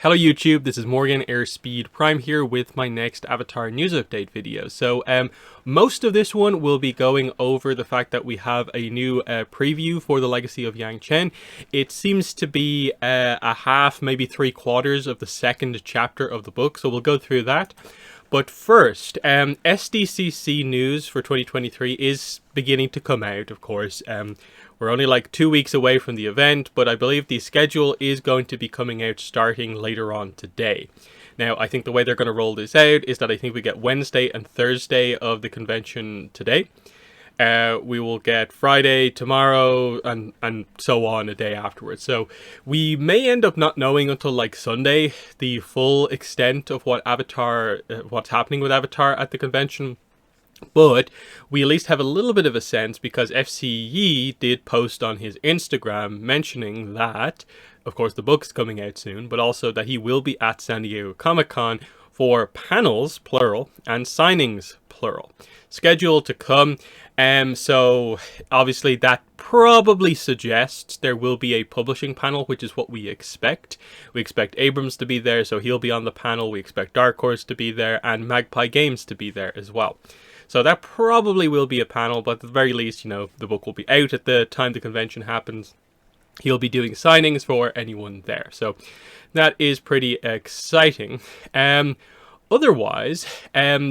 Hello YouTube, this is Morgan Airspeed Prime here with my next Avatar news update video. So most of this one will be going over the fact that we have a new preview for the Legacy of Yangchen. It seems to be a half, maybe 3/4 of the second chapter of the book, so we'll go through that. But first, SDCC news for 2023 is beginning to come out, of course. We're only like 2 weeks away from the event, but I believe the schedule is going to be coming out starting later on today. Now, I think the way they're going to roll this out is that I think we get Wednesday and Thursday of the convention today. We will get Friday, tomorrow, and so on a day afterwards. So we may end up not knowing until like Sunday the full extent of what what's happening with Avatar at the convention. But we at least have a little bit of a sense because FCE did post on his Instagram mentioning that, of course, the book's coming out soon, but also that he will be at San Diego Comic-Con for panels, plural, and signings, plural, scheduled to come. So obviously that probably suggests there will be a publishing panel, which is what we expect. We expect Abrams to be there, so he'll be on the panel. We expect Dark Horse to be there and Magpie Games to be there as well. So that probably will be a panel, but at the very least, you know, the book will be out at the time the convention happens. He'll be doing signings for anyone there. So that is pretty exciting. Otherwise,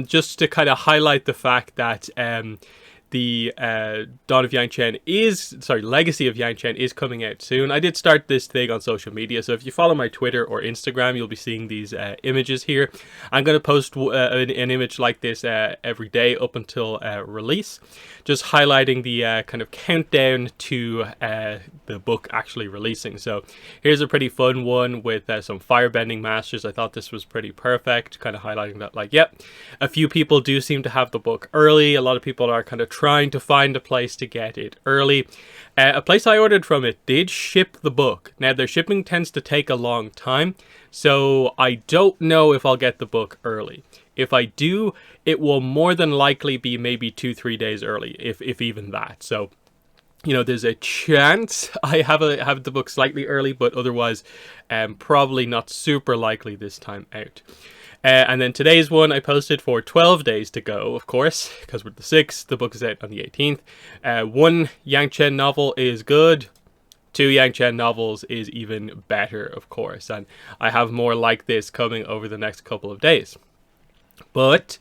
just to kind of highlight the fact that the Legacy of Yangchen is coming out soon. I did start this thing on social media, so if you follow my Twitter or Instagram, you'll be seeing these images here. I'm going to post an image like this every day up until release, just highlighting the kind of countdown to the book actually releasing. So here's a pretty fun one with some firebending masters. I thought this was pretty perfect, kind of highlighting that, like, yep, a few people do seem to have the book early. A lot of people are kind of trying to find a place to get it early. A place I ordered from it did ship the book. Now, their shipping tends to take a long time, so I don't know if I'll get the book early. If I do, it will more than likely be maybe 2-3 days early, if even that. So, you know, there's a chance I have the book slightly early, but otherwise, probably not super likely this time out. And then today's one I posted for 12 days to go, of course, because we're the 6th, the book is out on the 18th. One Yangchen novel is good. 2 Yangchen novels is even better, of course. And I have more like this coming over the next couple of days. But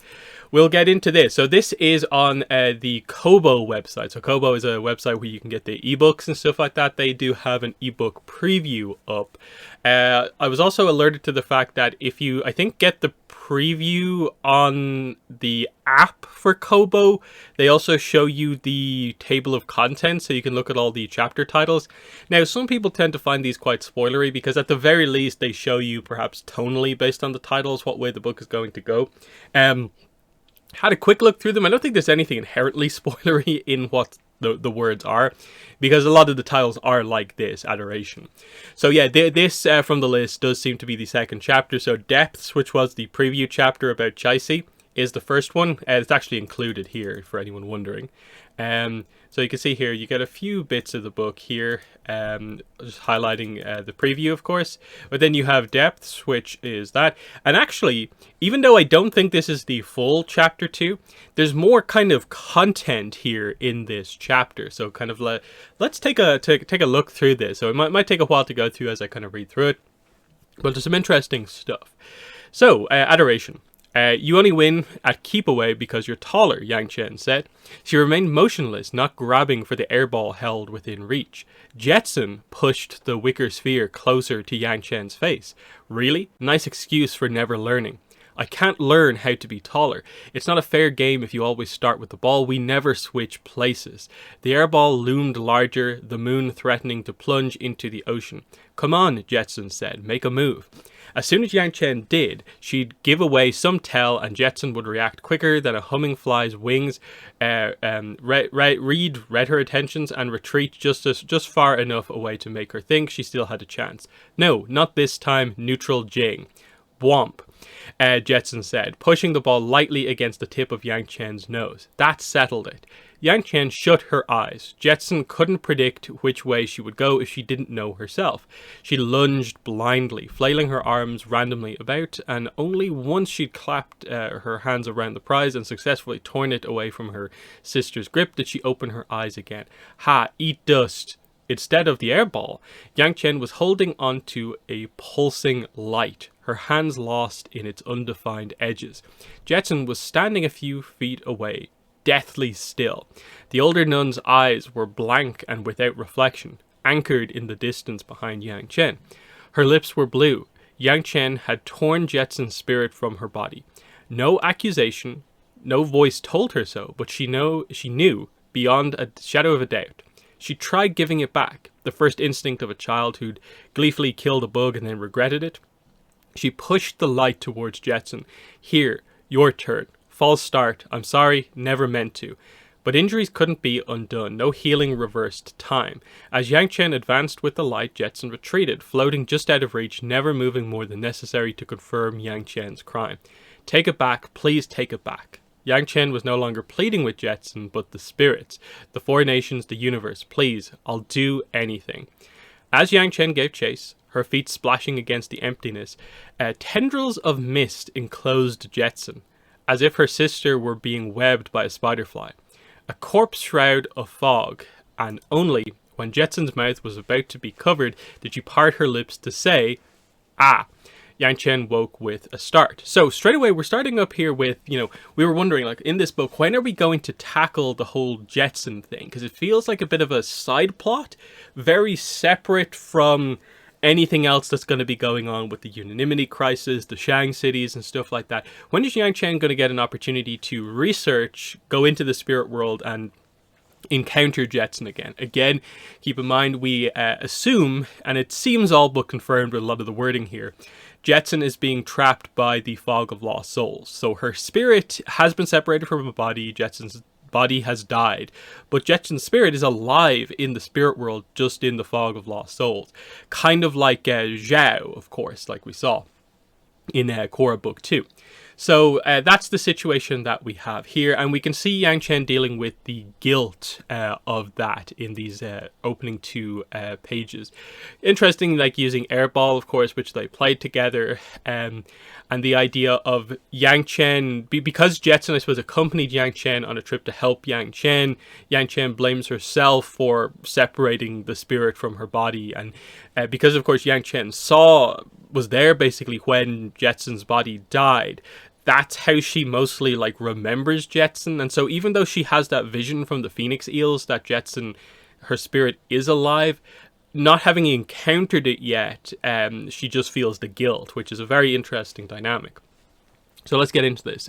we'll get into this. So this is on the Kobo website. So Kobo is a website where you can get the ebooks and stuff like that. They do have an ebook preview up. I was also alerted to the fact that if you, I think, get the preview on the app for Kobo, they also show you the table of contents, so you can look at all the chapter titles. Now, some people tend to find these quite spoilery because at the very least they show you, perhaps tonally based on the titles, what way the book is going to go. Had a quick look through them. I don't think there's anything inherently spoilery in what the words are, because a lot of the titles are like this, Adoration. So yeah, this from the list does seem to be the second chapter. So Depths, which was the preview chapter about Chaisi, is the first one. It's actually included here for anyone wondering. So you can see here, you get a few bits of the book here, just highlighting the preview, of course. But then you have Depths, which is that. And actually, even though I don't think this is the full chapter 2, there's more kind of content here in this chapter. So kind of let's take a look through this. So it might take a while to go through as I kind of read through it, but there's some interesting stuff. So Adoration. You only win at keep away because you're taller, Yangchen said. She remained motionless, not grabbing for the airball held within reach. Jetson pushed the wicker sphere closer to Yangchen's face. Really? Nice excuse for never learning. I can't learn how to be taller. It's not a fair game if you always start with the ball. We never switch places. The airball loomed larger, the moon threatening to plunge into the ocean. Come on, Jetson said. Make a move. As soon as Yangchen did, she'd give away some tell, and Jetson would react quicker than a humming fly's wings. Read her intentions and retreat just far enough away to make her think she still had a chance. No, not this time. Neutral Jing. Womp. Jetson said, pushing the ball lightly against the tip of Yangchen's nose. That settled it. Yangchen shut her eyes. Jetson couldn't predict which way she would go if she didn't know herself. She lunged blindly, flailing her arms randomly about, and only once she'd clapped her hands around the prize and successfully torn it away from her sister's grip did she open her eyes again. Ha, eat dust! Instead of the air ball, Yangchen was holding onto a pulsing light, her hands lost in its undefined edges. Jetson was standing a few feet away, deathly still. The older nun's eyes were blank and without reflection, anchored in the distance behind Yangchen. Her lips were blue. Yangchen had torn Jetson's spirit from her body. No accusation, no voice told her so, but she knew beyond a shadow of a doubt. She tried giving it back, the first instinct of a child who'd gleefully killed a bug and then regretted it. She pushed the light towards Jetson. Here, your turn. False start. I'm sorry, never meant to. But injuries couldn't be undone. No healing reversed time. As Yangchen advanced with the light, Jetson retreated, floating just out of reach, never moving more than necessary to confirm Yangchen's crime. Take it back, please take it back. Yangchen was no longer pleading with Jetson, but the spirits, the four nations, the universe. Please, I'll do anything. As Yangchen gave chase, her feet splashing against the emptiness, tendrils of mist enclosed Jetson, as if her sister were being webbed by a spiderfly. A corpse shroud of fog, and only when Jetson's mouth was about to be covered did she part her lips to say, "Ah." Yangchen woke with a start. So straight away, we're starting up here with, we were wondering, like, in this book, when are we going to tackle the whole Jetson thing? Because it feels like a bit of a side plot, very separate from anything else that's going to be going on with the unanimity crisis, the Shang cities and stuff like that. When is Yangchen going to get an opportunity to research, go into the spirit world and encounter Jetson again? Again, keep in mind, we assume, and it seems all but confirmed with a lot of the wording here, Jetson is being trapped by the fog of lost souls. So her spirit has been separated from her body. Jetson's body has died, but Jetson's spirit is alive in the spirit world, just in the fog of lost souls. Kind of like Zhao, of course, like we saw in Korra Book 2. So that's the situation that we have here, and we can see Yangchen dealing with the guilt of that in these opening two pages. Interesting, like using Airball, of course, which they played together, and the idea of Yangchen, because Jetson, I suppose, accompanied Yangchen on a trip to help Yangchen. Yangchen blames herself for separating the spirit from her body, and because, of course, Yangchen was there basically when Jetson's body died. That's how she mostly like remembers Jetson. And so even though she has that vision from the Phoenix Eels that Jetson, her spirit is alive, not having encountered it yet, she just feels the guilt, which is a very interesting dynamic. So let's get into this.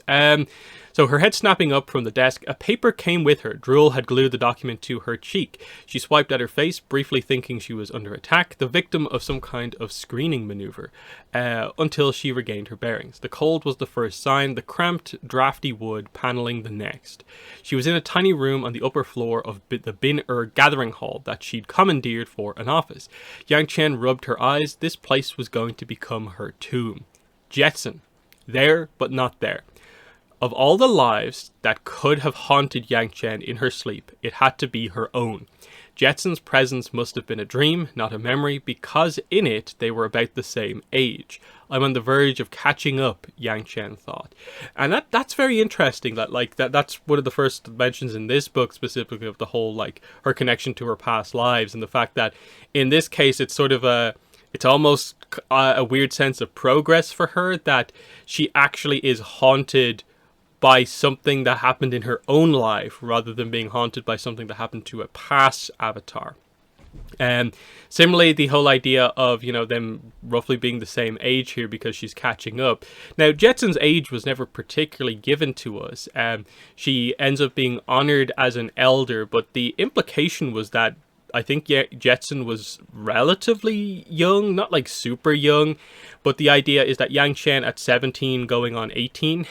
So her head snapping up from the desk, a paper came with her. Drool had glued the document to her cheek. She swiped at her face, briefly thinking she was under attack, the victim of some kind of screening maneuver, until she regained her bearings. The cold was the first sign, the cramped, drafty wood paneling the next. She was in a tiny room on the upper floor of the Bin-Er gathering hall that she'd commandeered for an office. Yangchen rubbed her eyes. This place was going to become her tomb. Jetson. There, but not there. Of all the lives that could have haunted Yangchen in her sleep, it had to be her own. Jetson's presence must have been a dream, not a memory, because in it they were about the same age. I'm on the verge of catching up, Yangchen thought. And that's very interesting, that's one of the first mentions in this book specifically of the whole, like, her connection to her past lives, and the fact that in this case it's sort of it's almost a weird sense of progress for her, that she actually is haunted by something that happened in her own life rather than being haunted by something that happened to a past avatar. And similarly, the whole idea of, them roughly being the same age here because she's catching up. Now, Jetson's age was never particularly given to us. She ends up being honored as an elder, but the implication was that I think Jetson was relatively young, not like super young, but the idea is that Yangchen at 17 going on 18,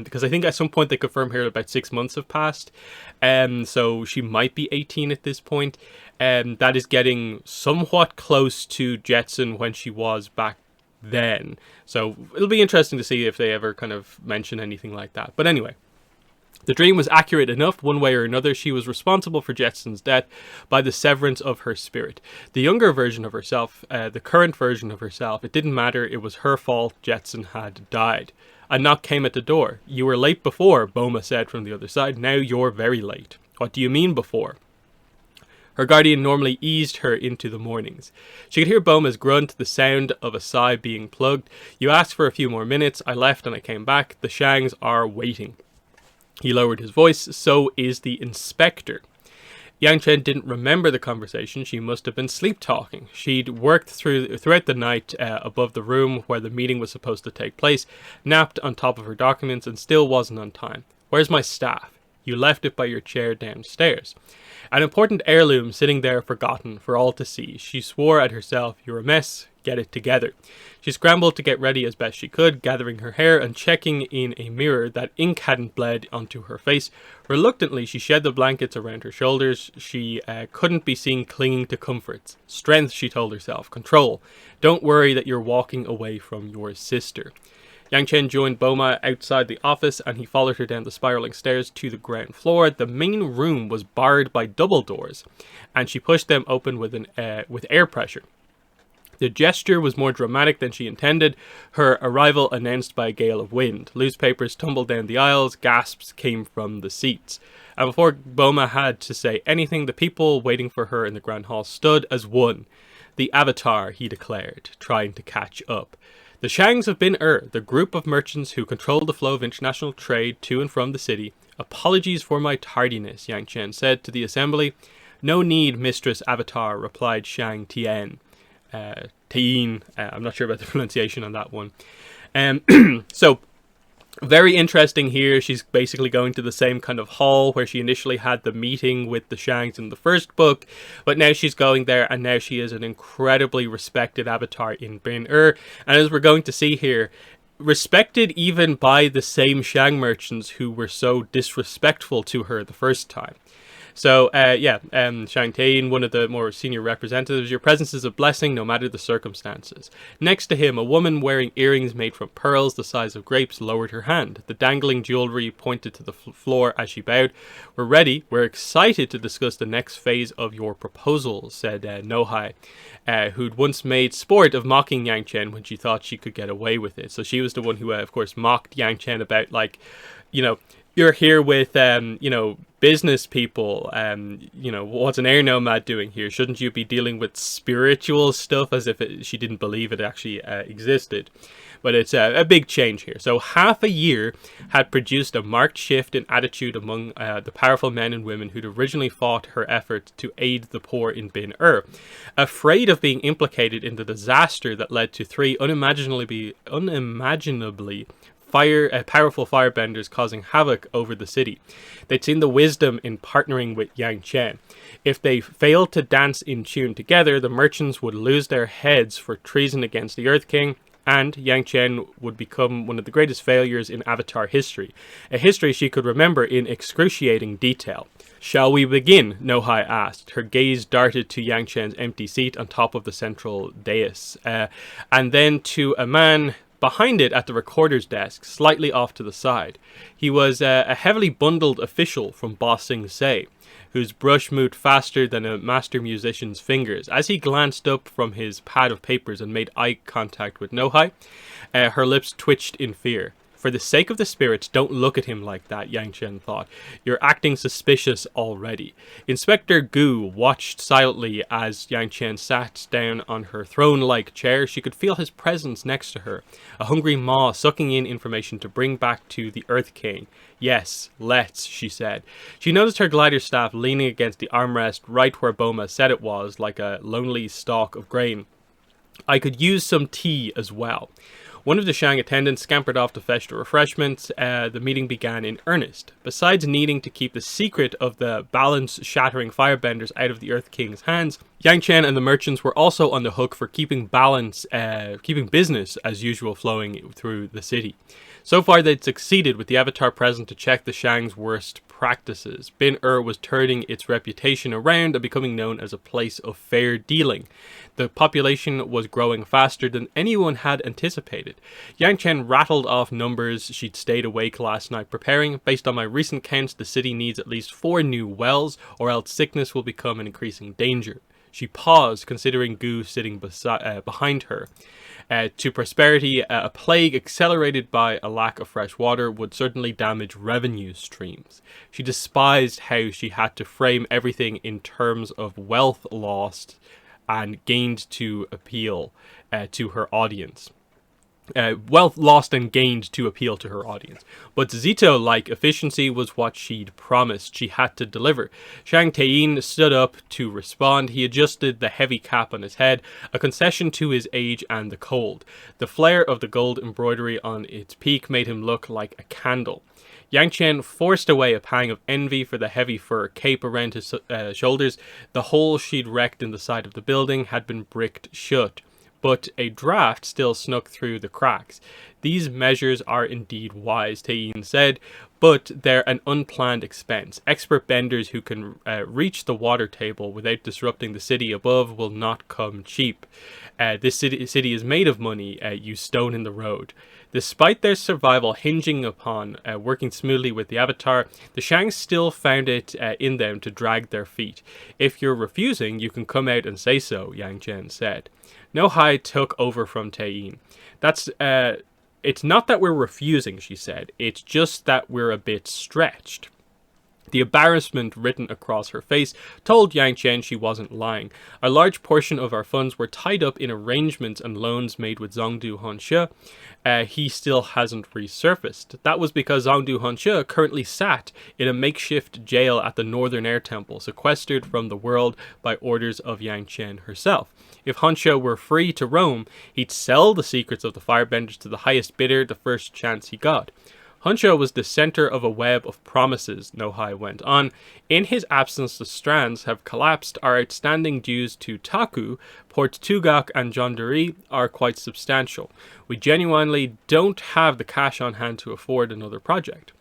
because I think at some point they confirm here about 6 months have passed, so she might be 18 at this point, that is getting somewhat close to Jetson when she was back then. So it'll be interesting to see if they ever kind of mention anything like that. But anyway, the dream was accurate enough, one way or another. She was responsible for Jetson's death by the severance of her spirit. The younger version of herself, the current version of herself, it didn't matter. It was her fault. Jetson had died. A knock came at the door. "You were late before," Boma said from the other side. "Now you're very late." "What do you mean before?" Her guardian normally eased her into the mornings. She could hear Boma's grunt, the sound of a sigh being plugged. "You asked for a few more minutes. I left and I came back. The Shangs are waiting." He lowered his voice. "So is the inspector." Yangchen didn't remember the conversation. She must have been sleep-talking. She'd worked throughout the night above the room where the meeting was supposed to take place, napped on top of her documents, and still wasn't on time. "Where's my staff?" "You left it by your chair downstairs." An important heirloom sitting there forgotten for all to see. She swore at herself. "You're a mess. Get it together." She scrambled to get ready as best she could, gathering her hair and checking in a mirror that ink hadn't bled onto her face. Reluctantly, she shed the blankets around her shoulders. She couldn't be seen clinging to comforts. Strength, she told herself. Control. Don't worry that you're walking away from your sister. Yangchen joined Boma outside the office, and he followed her down the spiraling stairs to the ground floor. The main room was barred by double doors, and she pushed them open with air pressure. The gesture was more dramatic than she intended, her arrival announced by a gale of wind. Newspapers tumbled down the aisles, gasps came from the seats. And before Boma had to say anything, the people waiting for her in the Grand Hall stood as one. "The Avatar," he declared, trying to catch up. "The Shangs of Bin the group of merchants who control the flow of international trade to and from the city. Apologies for my tardiness," Yangchen said to the assembly. "No need, Mistress Avatar," replied Shang Tian. I'm not sure about the pronunciation on that one. So, very interesting here. She's basically going to the same kind of hall where she initially had the meeting with the Shangs in the first book, but now she's going there, and now she is an incredibly respected avatar in Bin and as we're going to see here, respected even by the same Shang merchants who were so disrespectful to her the first time. So, Shang Tian, one of the more senior representatives, "Your presence is a blessing no matter the circumstances." Next to him, a woman wearing earrings made from pearls the size of grapes lowered her hand. The dangling jewelry pointed to the floor as she bowed. "We're ready. We're excited to discuss the next phase of your proposal," said Nohai, who'd once made sport of mocking Yangchen when she thought she could get away with it. So she was the one who, of course, mocked Yangchen about, like, "You're here with, business people, what's an air nomad doing here? Shouldn't you be dealing with spiritual stuff?" As if she didn't believe it actually existed. But it's a big change here. So half a year had produced a marked shift in attitude among the powerful men and women who'd originally fought her efforts to aid the poor in Bin afraid of being implicated in the disaster that led to three unimaginably powerful firebenders causing havoc over the city. They'd seen the wisdom in partnering with Yangchen. If they failed to dance in tune together, the merchants would lose their heads for treason against the Earth King, and Yangchen would become one of the greatest failures in Avatar history, a history she could remember in excruciating detail. "Shall we begin?" Nohai asked. Her gaze darted to Yangchen's empty seat on top of the central dais, and then to a man behind it at the recorder's desk, slightly off to the side. He was a heavily bundled official from Ba Sing Se, whose brush moved faster than a master musician's fingers. As he glanced up from his pad of papers and made eye contact with Nohai, her lips twitched in fear. "For the sake of the spirits, don't look at him like that," Yangchen thought. "You're acting suspicious already." Inspector Gu watched silently as Yangchen sat down on her throne-like chair. She could feel his presence next to her, a hungry maw sucking in information to bring back to the Earth King. "Yes, let's," she said. She noticed her glider staff leaning against the armrest right where Boma said it was, like a lonely stalk of grain. "I could use some tea as well." One of the Shang attendants scampered off to fetch the refreshments. The meeting began in earnest. Besides needing to keep the secret of the balance-shattering firebenders out of the Earth King's hands, Yangchen and the merchants were also on the hook for keeping business as usual flowing through the city. So far, they'd succeeded, with the Avatar present to check the Shang's worst practices. Bin-Er was turning its reputation around and becoming known as a place of fair dealing. The population was growing faster than anyone had anticipated. Yangchen rattled off numbers she'd stayed awake last night preparing. Based on my recent counts, the city needs at least 4 new wells, or else sickness will become an increasing danger. She paused, considering Gu sitting behind her. To prosperity, a plague accelerated by a lack of fresh water would certainly damage revenue streams. She despised how she had to frame everything in terms of wealth lost and gained to appeal to her audience. Wealth lost and gained to appeal to her audience. But Zito-like efficiency was what she'd promised she had to deliver. Shang Teyin stood up to respond. He adjusted the heavy cap on his head, a concession to his age and the cold. The flare of the gold embroidery on its peak made him look like a candle. Yangchen forced away a pang of envy for the heavy fur cape around his shoulders. The hole she'd wrecked in the side of the building had been bricked shut, but a draft still snuck through the cracks. These measures are indeed wise, Teyin said, but they're an unplanned expense. Expert benders who can reach the water table without disrupting the city above will not come cheap. This city is made of money, you stone in the road. Despite their survival hinging upon working smoothly with the Avatar, the Shangs still found it in them to drag their feet. If you're refusing, you can come out and say so, Yangchen said. No Hai took over from Teyin. It's not that we're refusing, she said. It's just that we're a bit stretched. The embarrassment written across her face told Yangchen she wasn't lying. A large portion of our funds were tied up in arrangements and loans made with Zhongdu Honshe. He still hasn't resurfaced. That was because Zhongdu Honshe currently sat in a makeshift jail at the Northern Air Temple, sequestered from the world by orders of Yangchen herself. If Honshe were free to roam, he'd sell the secrets of the firebenders to the highest bidder the first chance he got. Honshe was the center of a web of promises, Nohai went on. In his absence, the strands have collapsed. Our outstanding dues to Taku, Port Tugak and Jondari are quite substantial. We genuinely don't have the cash on hand to afford another project.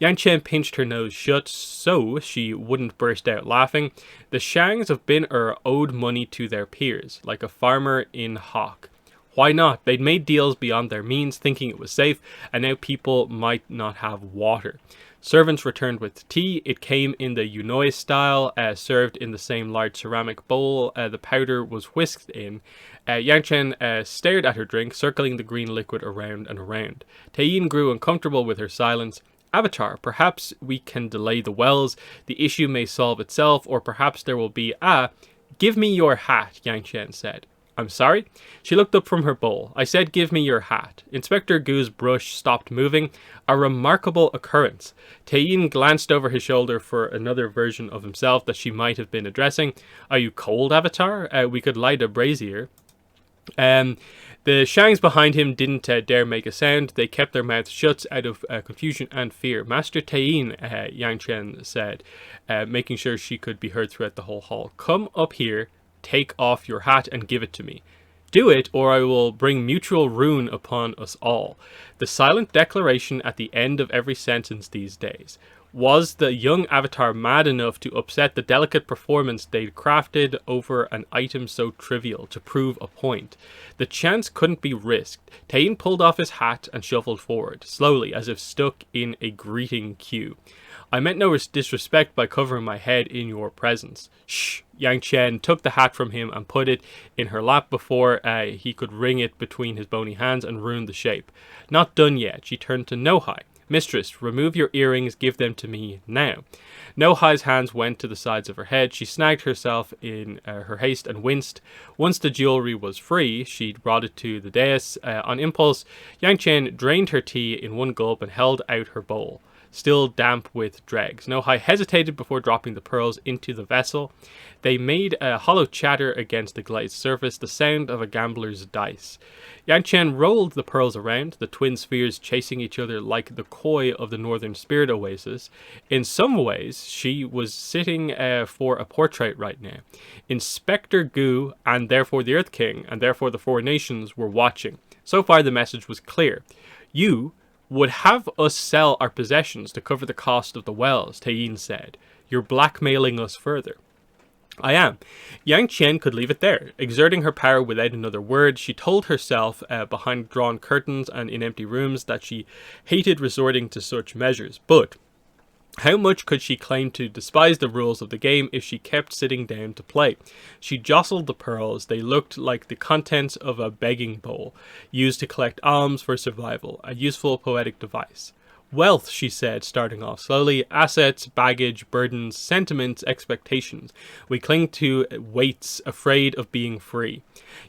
Yangchen pinched her nose shut so she wouldn't burst out laughing. The Shangs of Bin-Er owed money to their peers, like a farmer in hock. Why not? They'd made deals beyond their means, thinking it was safe, and now people might not have water. Servants returned with tea. It came in the Yunoi style, served in the same large ceramic bowl the powder was whisked in. Yangchen stared at her drink, circling the green liquid around and around. Teyin grew uncomfortable with her silence. Avatar, perhaps we can delay the wells. The issue may solve itself, or perhaps there will be Give me your hat, Yangchen said. I'm sorry? She looked up from her bowl. I said give me your hat. Inspector Gu's brush stopped moving. A remarkable occurrence. Teyin glanced over his shoulder for another version of himself that she might have been addressing. Are you cold, Avatar? We could light a brazier. The Shangs behind him didn't dare make a sound. They kept their mouths shut out of confusion and fear. Master Teyin, Yangchen said, making sure she could be heard throughout the whole hall. Come up here. Take off your hat and give it to me. Do it, or I will bring mutual ruin upon us all. The silent declaration at the end of every sentence these days. Was the young Avatar mad enough to upset the delicate performance they'd crafted over an item so trivial to prove a point? The chance couldn't be risked. Teyin pulled off his hat and shuffled forward, slowly, as if stuck in a greeting queue. I meant no disrespect by covering my head in your presence. Shh! Yangchen took the hat from him and put it in her lap before he could wring it between his bony hands and ruin the shape. Not done yet. She turned to Nohai. Mistress, remove your earrings, give them to me now. Nohai's hands went to the sides of her head. She snagged herself in her haste and winced. Once the jewelry was free, she brought it to the dais. On impulse, Yangchen drained her tea in one gulp and held out her bowl. still damp with dregs. Nohai hesitated before dropping the pearls into the vessel. They made a hollow chatter against the glazed surface, the sound of a gambler's dice. Yangchen rolled the pearls around, the twin spheres chasing each other like the koi of the northern spirit oasis. In some ways, she was sitting for a portrait right now. Inspector Gu, and therefore the Earth King, and therefore the four nations, were watching. So far the message was clear. You would have us sell our possessions to cover the cost of the wells, Teyin said. You're blackmailing us further. I am. Yangchen could leave it there. Exerting her power without another word, she told herself behind drawn curtains and in empty rooms that she hated resorting to such measures. But how much could she claim to despise the rules of the game if she kept sitting down to play? She jostled the pearls. They looked like the contents of a begging bowl, used to collect alms for survival, a useful poetic device. Wealth, she said, starting off slowly. Assets, baggage, burdens, sentiments, expectations. We cling to weights, afraid of being free.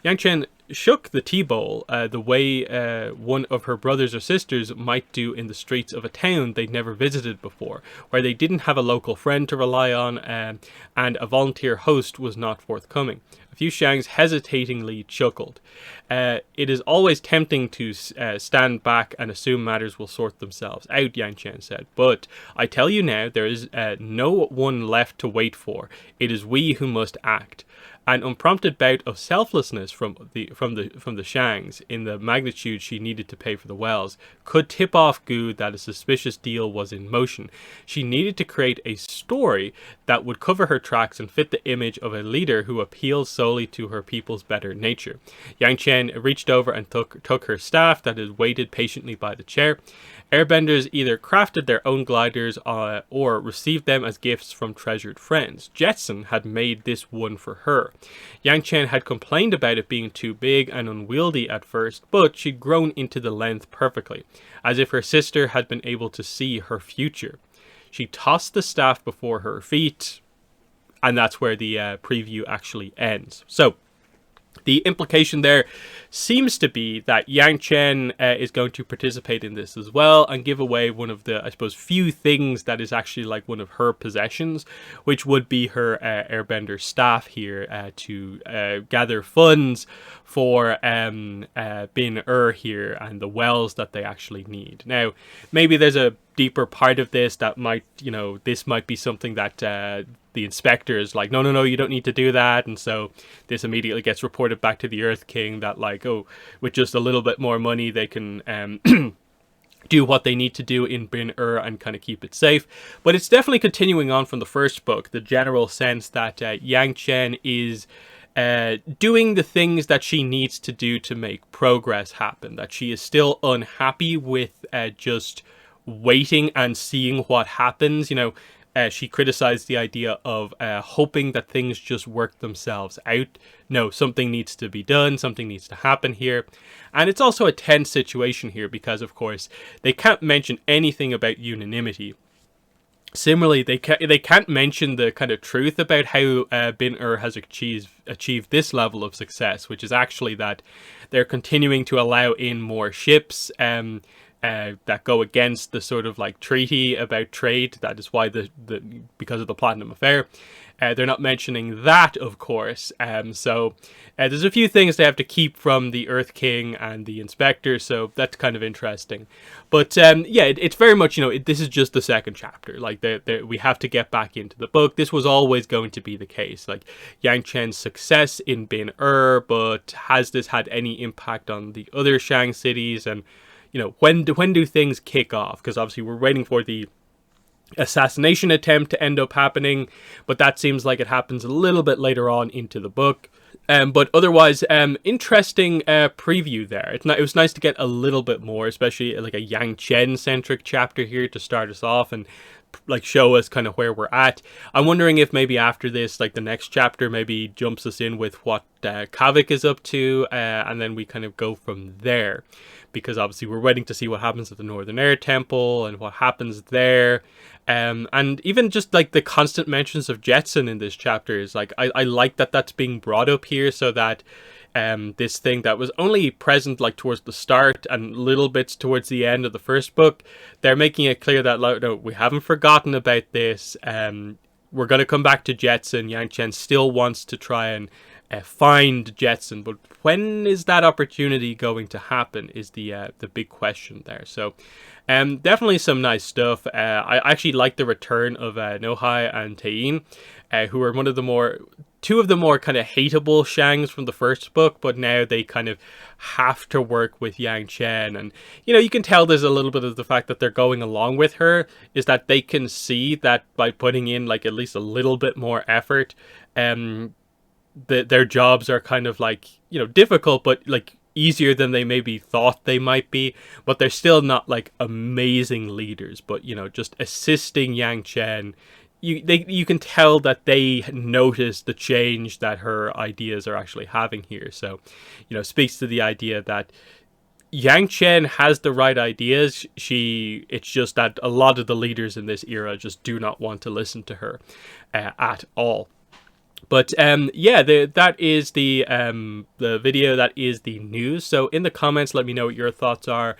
Yangchen shook the tea bowl the way one of her brothers or sisters might do in the streets of a town they'd never visited before, where they didn't have a local friend to rely on and a volunteer host was not forthcoming. A few Shangs hesitatingly chuckled. It is always tempting to stand back and assume matters will sort themselves out, Yangchen said. But I tell you now, there is no one left to wait for. It is we who must act. An unprompted bout of selflessness from the Shangs, in the magnitude she needed to pay for the wells, could tip off Gu that a suspicious deal was in motion. She needed to create a story that would cover her tracks and fit the image of a leader who appeals solely to her people's better nature. Yangchen reached over and took her staff that had waited patiently by the chair. Airbenders either crafted their own gliders or received them as gifts from treasured friends. Jetson had made this one for her. Yangchen had complained about it being too big and unwieldy at first, but she'd grown into the length perfectly, as if her sister had been able to see her future. She tossed the staff before her feet, and that's where the preview actually ends. So, the implication there seems to be that Yangchen is going to participate in this as well and give away one of the, I suppose, few things that is actually like one of her possessions, which would be her airbender staff here to gather funds for Bin here and the wells that they actually need. Now, maybe there's a deeper part of this that might, this might be something that the inspector is like, no, you don't need to do that. And so this immediately gets reported back to the Earth King that like, oh, with just a little bit more money, they can do what they need to do in Bin and kind of keep it safe. But it's definitely continuing on from the first book, the general sense that Yangchen is doing the things that she needs to do to make progress happen, that she is still unhappy with just waiting and seeing what happens. She criticized the idea of hoping that things just work themselves out. No, something needs to be done, something needs to happen here. And it's also a tense situation here because, of course, they can't mention anything about unanimity. Similarly, they can't mention the kind of truth about how Bin has achieved this level of success, which is actually that they're continuing to allow in more ships that go against the sort of like treaty about trade. That is why because of the Platinum Affair, they're not mentioning that, of course. So there's a few things they have to keep from the Earth King and the Inspector, so that's kind of interesting. But it's very much, this is just the second chapter. Like we have to get back into the book. This was always going to be the case. Like Yangchen's success in Bin but has this had any impact on the other Shang cities? And when do things kick off? Because obviously we're waiting for the assassination attempt to end up happening, but that seems like it happens a little bit later on into the book. But otherwise, interesting preview there. It was nice to get a little bit more, especially like a Yangchen centric chapter here to start us off and like show us kind of where we're at. I'm wondering if maybe after this, like the next chapter maybe jumps us in with what Kavik is up to, and then we kind of go from there. Because obviously we're waiting to see what happens at the Northern Air Temple and what happens there. And even just like the constant mentions of Jetson in this chapter is like, I like that that's being brought up here so that this thing that was only present like towards the start and little bits towards the end of the first book. They're making it clear that like, no, we haven't forgotten about this. We're going to come back to Jetson. Yangchen still wants to try and find Jetson, but when is that opportunity going to happen is the big question there. So definitely some nice stuff. I actually like the return of Nohai and Tein, who are two of the more kind of hateable Shangs from the first book, but now they kind of have to work with Yangchen. And you can tell there's a little bit of the fact that they're going along with her is that they can see that by putting in like at least a little bit more effort, their jobs are kind of like difficult, but like easier than they maybe thought they might be. But they're still not like amazing leaders, but just assisting Yangchen. You can tell that they notice the change that her ideas are actually having here. So speaks to the idea that Yangchen has the right ideas. It's just that a lot of the leaders in this era just do not want to listen to her at all. But yeah, that is the video. That is the news. So in the comments, let me know what your thoughts are.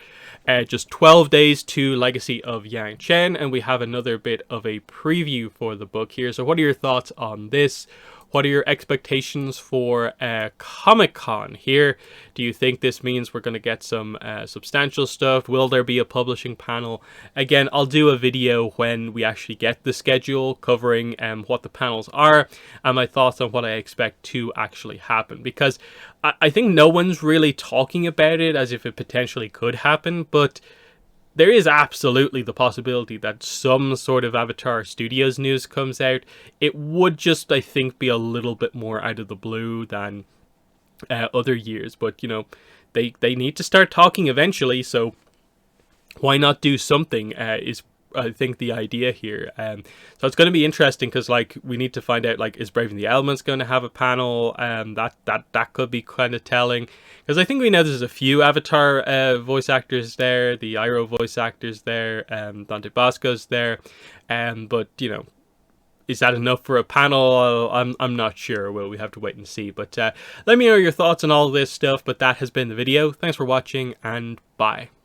Just 12 days to Legacy of Yangchen, and we have another bit of a preview for the book here. So what are your thoughts on this? What are your expectations for Comic-Con here? Do you think this means we're going to get some substantial stuff? Will there be a publishing panel? Again, I'll do a video when we actually get the schedule covering what the panels are and my thoughts on what I expect to actually happen. Because I think no one's really talking about it as if it potentially could happen, but there is absolutely the possibility that some sort of Avatar Studios news comes out. It would just, I think, be a little bit more out of the blue than other years. But, they need to start talking eventually, so why not do something is, I think, the idea here. So it's going to be interesting because, like, we need to find out, like, is Braving the Elements going to have a panel? That could be kind of telling. Because I think we know there's a few Avatar voice actors there, the Iroh voice actors there, Dante Basco's there, but is that enough for a panel? I'm not sure. Well, we have to wait and see. But let me know your thoughts on all this stuff. But that has been the video. Thanks for watching, and bye.